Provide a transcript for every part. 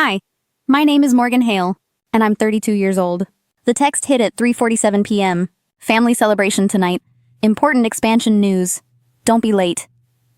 Hi, my name is Morgan Hale, and I'm 32 years old. The text hit at 3:47 p.m. Family celebration tonight. Important expansion news. Don't be late.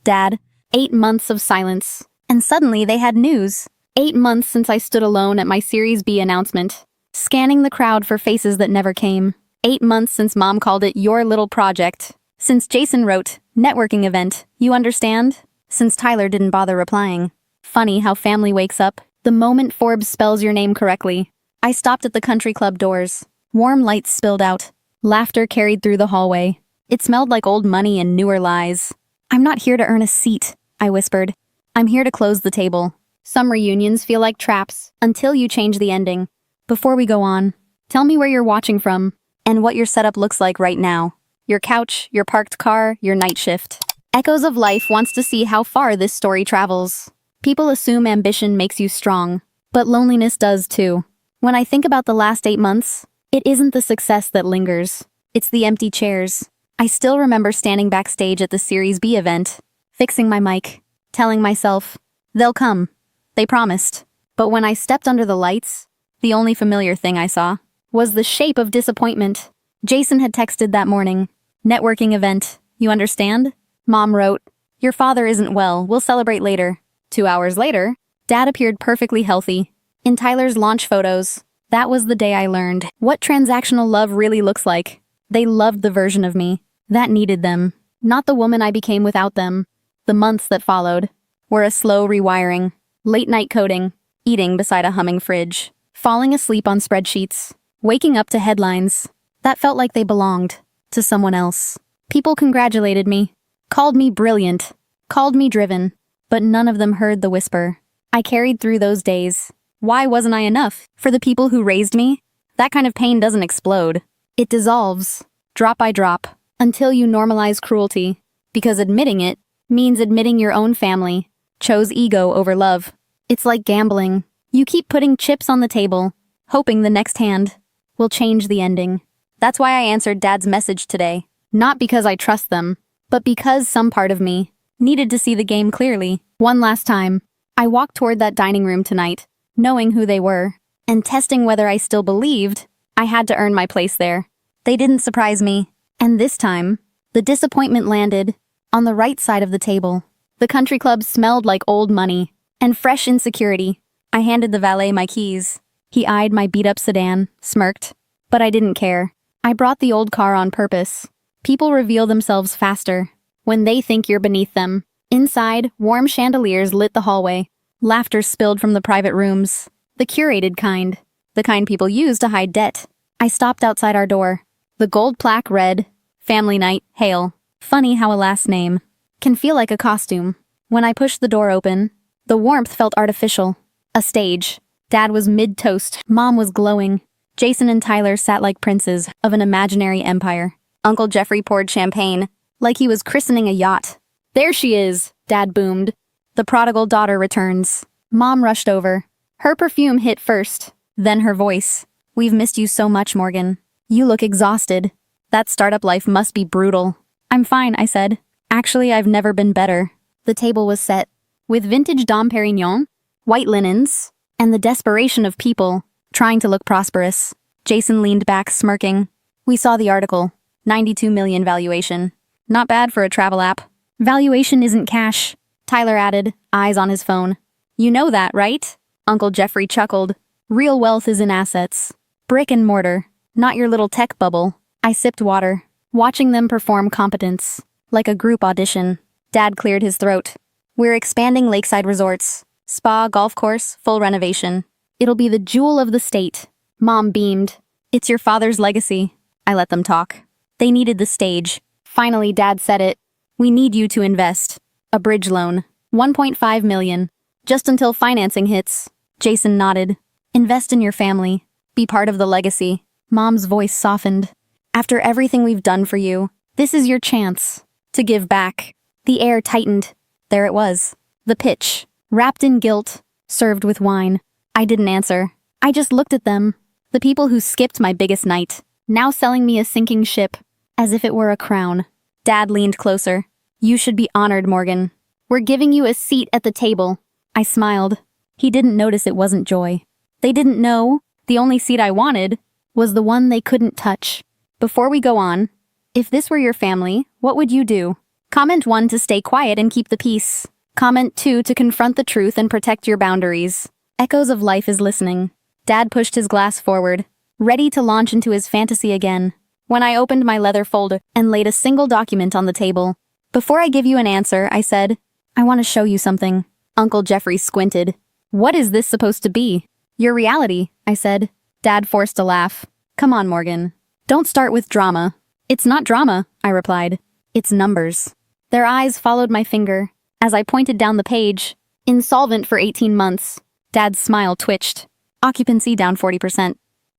Dad. 8 months of silence. And suddenly they had news. 8 months since I stood alone at my Series B announcement, scanning the crowd for faces that never came. 8 months since Mom called it your little project. Since Jason wrote, networking event, you understand? Since Tyler didn't bother replying. Funny how family wakes up the moment Forbes spells your name correctly. I stopped at the country club doors. Warm lights spilled out. Laughter carried through the hallway. It smelled like old money and newer lies. I'm not here to earn a seat, I whispered. I'm here to close the table. Some reunions feel like traps until you change the ending. Before we go on, tell me where you're watching from and what your setup looks like right now. Your couch, your parked car, your night shift. Echoes of Life wants to see how far this story travels. People assume ambition makes you strong, but loneliness does too. When I think about the last 8 months, it isn't the success that lingers. It's the empty chairs. I still remember standing backstage at the Series B event, fixing my mic, telling myself, they'll come. They promised. But when I stepped under the lights, the only familiar thing I saw was the shape of disappointment. Jason had texted that morning. Networking event, you understand? Mom wrote, your father isn't well, we'll celebrate later. 2 hours later, Dad appeared perfectly healthy. In Tyler's launch photos, that was the day I learned what transactional love really looks like. They loved the version of me that needed them, not the woman I became without them. The months that followed were a slow rewiring, late-night coding, eating beside a humming fridge, falling asleep on spreadsheets, waking up to headlines that felt like they belonged to someone else. People congratulated me, called me brilliant, called me driven, but none of them heard the whisper. I carried through those days. Why wasn't I enough for the people who raised me? That kind of pain doesn't explode. It dissolves, drop by drop, until you normalize cruelty. Because admitting it means admitting your own family chose ego over love. It's like gambling. You keep putting chips on the table, hoping the next hand will change the ending. That's why I answered Dad's message today. Not because I trust them, but because some part of me needed to see the game clearly. One last time, I walked toward that dining room tonight, knowing who they were, and testing whether I still believed I had to earn my place there. They didn't surprise me, and this time, the disappointment landed on the right side of the table. The country club smelled like old money and fresh insecurity. I handed the valet my keys. He eyed my beat-up sedan, smirked, but I didn't care. I brought the old car on purpose. People reveal themselves faster when they think you're beneath them. Inside, warm chandeliers lit the hallway. Laughter spilled from the private rooms. The curated kind. The kind people use to hide debt. I stopped outside our door. The gold plaque read, Family Night, Hale. Funny how a last name can feel like a costume. When I pushed the door open, the warmth felt artificial. A stage. Dad was mid-toast. Mom was glowing. Jason and Tyler sat like princes of an imaginary empire. Uncle Jeffrey poured champagne, like he was christening a yacht. There she is, Dad boomed. The prodigal daughter returns. Mom rushed over. Her perfume hit first, then her voice. We've missed you so much, Morgan. You look exhausted. That startup life must be brutal. I'm fine, I said. Actually, I've never been better. The table was set, with vintage Dom Perignon, white linens, and the desperation of people trying to look prosperous. Jason leaned back, smirking. We saw the article. 92 million valuation. Not bad for a travel app. Valuation isn't cash, Tyler added, eyes on his phone. You know that, right? Uncle Jeffrey chuckled. Real wealth is in assets. Brick and mortar, not your little tech bubble. I sipped water, watching them perform competence, like a group audition. Dad cleared his throat. We're expanding lakeside resorts. Spa, golf course, full renovation. It'll be the jewel of the state. Mom beamed. It's your father's legacy. I let them talk. They needed the stage. Finally, Dad said it. We need you to invest. A bridge loan. 1.5 million. Just until financing hits. Jason nodded. Invest in your family. Be part of the legacy. Mom's voice softened. After everything we've done for you, this is your chance to give back. The air tightened. There it was. The pitch. Wrapped in guilt. Served with wine. I didn't answer. I just looked at them. The people who skipped my biggest night. Now selling me a sinking ship. As if it were a crown. Dad leaned closer. You should be honored, Morgan. We're giving you a seat at the table. I smiled. He didn't notice it wasn't joy. They didn't know the only seat I wanted was the one they couldn't touch. Before we go on, if this were your family, what would you do? Comment 1 to stay quiet and keep the peace. Comment 2 to confront the truth and protect your boundaries. Echoes of Life is listening. Dad pushed his glass forward, ready to launch into his fantasy again, when I opened my leather folder and laid a single document on the table. Before I give you an answer, I said, I want to show you something. Uncle Jeffrey squinted. What is this supposed to be? Your reality, I said. Dad forced a laugh. Come on, Morgan. Don't start with drama. It's not drama, I replied. It's numbers. Their eyes followed my finger as I pointed down the page. Insolvent for 18 months. Dad's smile twitched. Occupancy down 40%.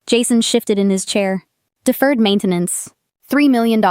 Jason shifted in his chair. Deferred maintenance. $3 million.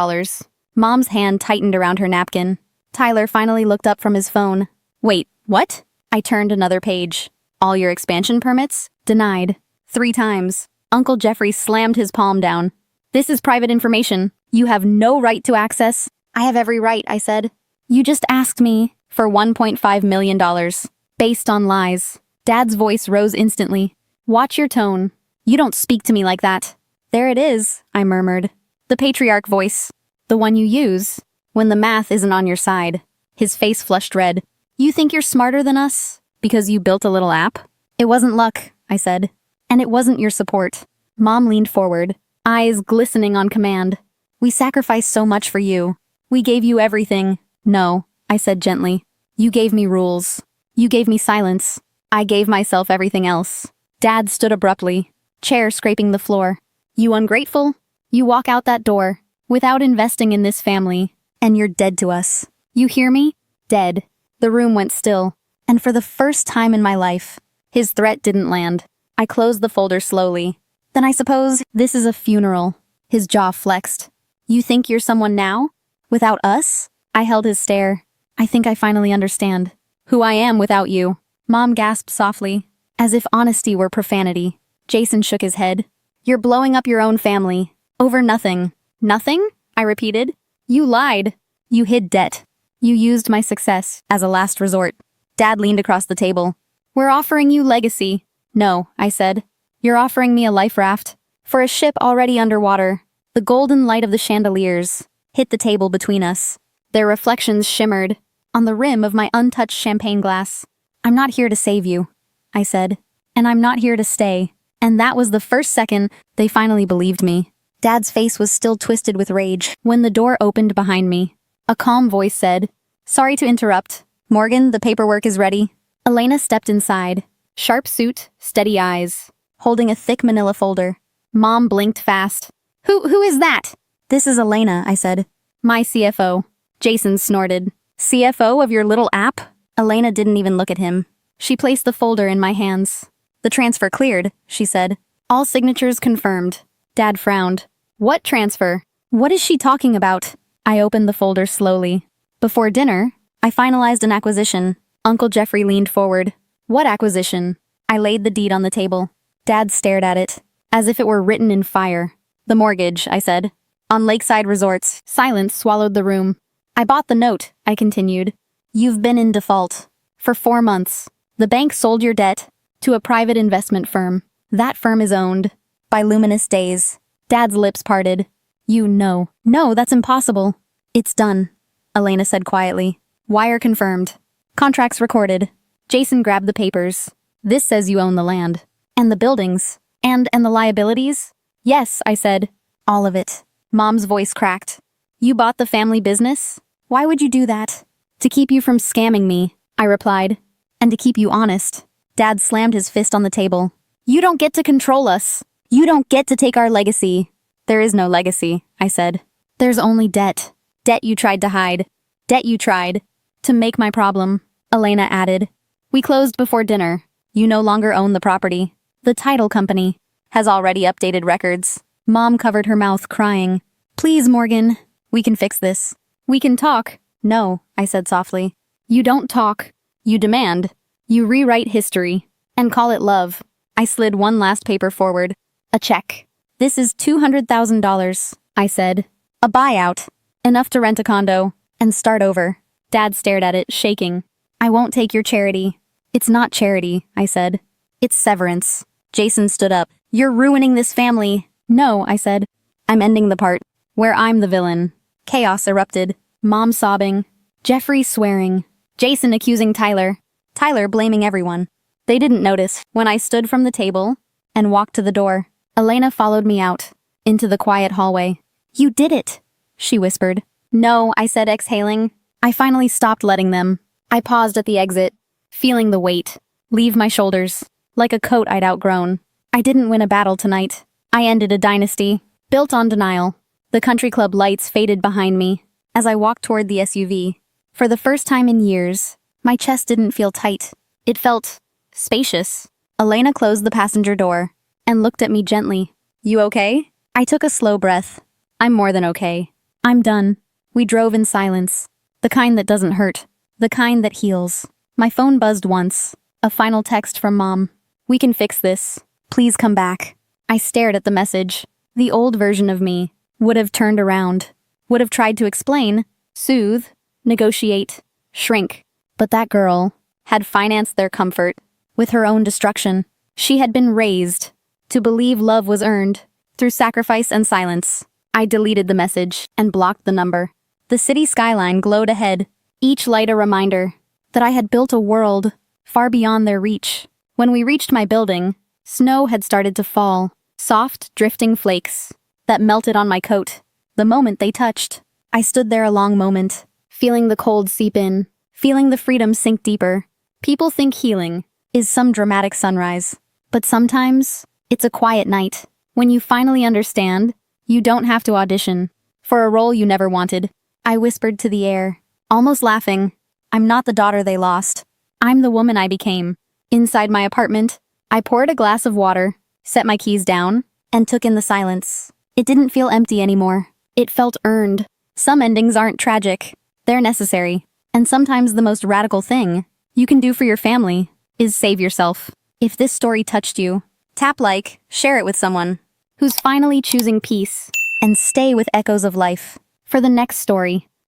Mom's hand tightened around her napkin. Tyler finally looked up from his phone. Wait, what? I turned another page. All your expansion permits? Denied. 3 times. Uncle Jeffrey slammed his palm down. This is private information. You have no right to access. I have every right, I said. You just asked me for $1.5 million. Based on lies. Dad's voice rose instantly. Watch your tone. You don't speak to me like that. There it is, I murmured. The patriarch voice. The one you use when the math isn't on your side. His face flushed red. You think you're smarter than us? Because you built a little app? It wasn't luck, I said. And it wasn't your support. Mom leaned forward, eyes glistening on command. We sacrificed so much for you. We gave you everything. No, I said gently. You gave me rules. You gave me silence. I gave myself everything else. Dad stood abruptly, chair scraping the floor. You ungrateful? You walk out that door without investing in this family, and you're dead to us. You hear me? Dead. The room went still, and for the first time in my life, his threat didn't land. I closed the folder slowly. Then I suppose this is a funeral. His jaw flexed. You think you're someone now? Without us? I held his stare. I think I finally understand who I am without you. Mom gasped softly, as if honesty were profanity. Jason shook his head. You're blowing up your own family. Over nothing. Nothing? I repeated. You lied. You hid debt. You used my success as a last resort. Dad leaned across the table. We're offering you legacy. No, I said. You're offering me a life raft for a ship already underwater. The golden light of the chandeliers hit the table between us. Their reflections shimmered on the rim of my untouched champagne glass. I'm not here to save you, I said. And I'm not here to stay. And that was the first second they finally believed me. Dad's face was still twisted with rage when the door opened behind me. A calm voice said, Sorry to interrupt. Morgan, the paperwork is ready. Elena stepped inside. Sharp suit, steady eyes, holding a thick manila folder. Mom blinked fast. Who is that? This is Elena, I said. My CFO. Jason snorted. CFO of your little app? Elena didn't even look at him. She placed the folder in my hands. The transfer cleared, she said. All signatures confirmed. Dad frowned. What transfer? What is she talking about? I opened the folder slowly. Before dinner, I finalized an acquisition. Uncle Jeffrey leaned forward. What acquisition? I laid the deed on the table. Dad stared at it, as if it were written in fire. The mortgage, I said. On Lakeside Resorts. Silence swallowed the room. I bought the note, I continued. You've been in default. For 4 months. The bank sold your debt to a private investment firm. That firm is owned by Luminous Days. Dad's lips parted. You know. No, that's impossible. It's done, Elena said quietly. Wire confirmed. Contracts recorded. Jason grabbed the papers. This says you own the land. And the buildings. And the liabilities? Yes, I said. All of it. Mom's voice cracked. You bought the family business? Why would you do that? To keep you from scamming me, I replied. And to keep you honest. Dad slammed his fist on the table. You don't get to control us. You don't get to take our legacy. There is no legacy, I said. There's only debt. Debt you tried to hide. Debt you tried to make my problem, Elena added. We closed before dinner. You no longer own the property. The title company has already updated records. Mom covered her mouth, crying. Please, Morgan, we can fix this. We can talk. No, I said softly. You don't talk. You demand. You rewrite history and call it love. I slid one last paper forward. A check. This is $200,000, I said. A buyout. Enough to rent a condo and start over. Dad stared at it, shaking. I won't take your charity. It's not charity, I said. It's severance. Jason stood up. You're ruining this family. No, I said. I'm ending the part where I'm the villain. Chaos erupted. Mom sobbing. Jeffrey swearing. Jason accusing Tyler. Tyler blaming everyone. They didn't notice when I stood from the table and walked to the door. Elena followed me out into the quiet hallway. You did it, she whispered. No, I said, exhaling. I finally stopped letting them. I paused at the exit, feeling the weight leave my shoulders, like a coat I'd outgrown. I didn't win a battle tonight. I ended a dynasty, built on denial. The country club lights faded behind me as I walked toward the SUV. For the first time in years, my chest didn't feel tight. It felt spacious. Elena closed the passenger door and looked at me gently. You okay? I took a slow breath. I'm more than okay. I'm done. We drove in silence. The kind that doesn't hurt. The kind that heals. My phone buzzed once. A final text from Mom. We can fix this. Please come back. I stared at the message. The old version of me would have turned around, would have tried to explain, soothe, negotiate, shrink. But that girl had financed their comfort with her own destruction. She had been raised to believe love was earned through sacrifice and silence. I deleted the message and blocked the number. The city skyline glowed ahead, each light a reminder that I had built a world far beyond their reach. When we reached my building, snow had started to fall, soft, drifting flakes that melted on my coat. The moment they touched, I stood there a long moment, feeling the cold seep in, feeling the freedom sink deeper. People think healing is some dramatic sunrise, but sometimes it's a quiet night. When you finally understand, you don't have to audition for a role you never wanted. I whispered to the air, almost laughing. I'm not the daughter they lost. I'm the woman I became. Inside my apartment, I poured a glass of water, set my keys down, and took in the silence. It didn't feel empty anymore. It felt earned. Some endings aren't tragic. They're necessary. And sometimes the most radical thing you can do for your family is save yourself. If this story touched you, tap like, share it with someone who's finally choosing peace, and stay with echoes of life for the next story.